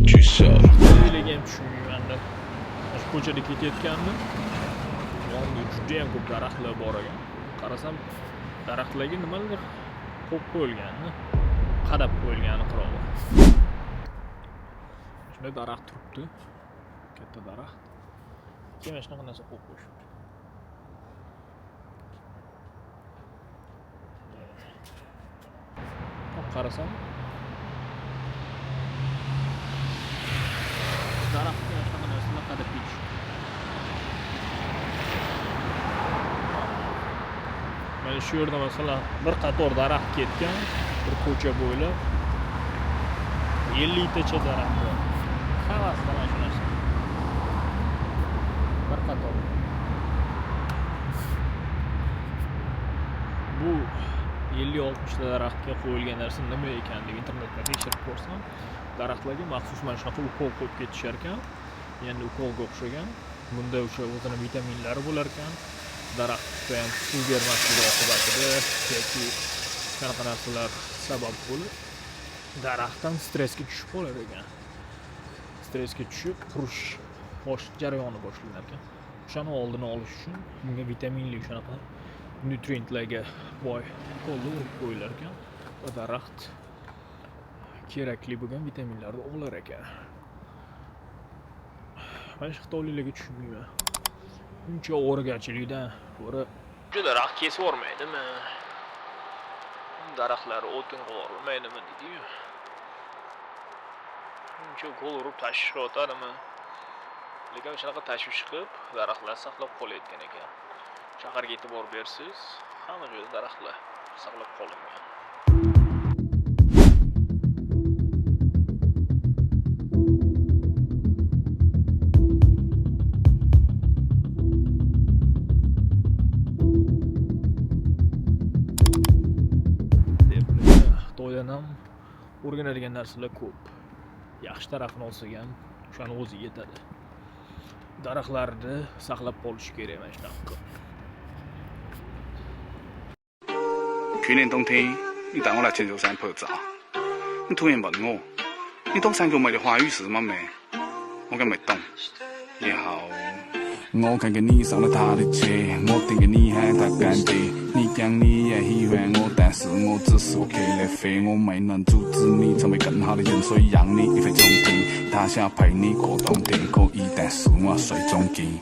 举手。 O'ylagan tushunmaganda shu ko'chada ketayotgandim. Yonimda judayam ko'p daraxtlar bor ekan. Qarasam, daraxtlarga nimadir qo'yib qo'yilganni, qadab qo'yilgani qirog'i. Shunda daraxt turibdi. Katta daraxt. Keyin shunaqa narsa qo'yib qo'yishibdi. Qarasam, daraxtga shunaqa narsalar qadab ketishibdi. Mana shu yerda masalan bir qator daraxt ketgan, bir ko'cha bo'ylab 50 tacha daraxt bor. Hammasi mana shu narsa. Bir qator. Bu 50-60 ta daraxtga qo'yilgan narsa nima ekan deb internetda tekshirib ko'rsam, daraxtlarga maxsus mana shunaqa ukol qo'yib ketishar ekan. Ya'ni ukolga o'xshagan. Bunda o'sha o'zini vitaminlari bo'lar ekan. Daraxtga ham suv bermasligi oqibatida yoki qanaqa narsalar sabab bo'lib daraxtdan stressga tushib qolar ekan. Stressga tushib qurish jarayoni boshlanar ekan. O'shani oldini olish uchun bunga vitaminli shunaqa nutrientlarga boy ukollar urib qo'yilar ekan va daraxt kerakli bo'lgan vitaminlarni olar ekan. Men xitoyliklarga tushunmayman. Uncha o'rgachilikdan ko'ra shu daraxt kesib yormaydimi? Daraxtlar o'tin qilolmaydimi deydi-yu. Uncha gol urib tashishotadimi? Lekin shunaqa tashvish qilib daraxtlar saqlab qolayotgan ekan. Shaharga e'tibor bersiz, hamma joyda daraxtlar saqlab qolingan. Xitoydan ham o'rganadigan narsalar ko'p. Yaxshi tarafini olsak ham o'shani o'zi yetadi. Daraxtlarni saqlab qolish kerak mana shunaqa. 去年冬天，你带我来千寿山拍照，你突然问我，你懂三角梅的花语是吗？没，我讲没懂。然后我看见你上了他的车，我听见你喊他干爹，你讲你也喜欢我，但是我只是个克来飞，我没能阻止你成为更好的人，所以让你一飞冲天。他想陪你过冬天，可以，但是我要睡中间。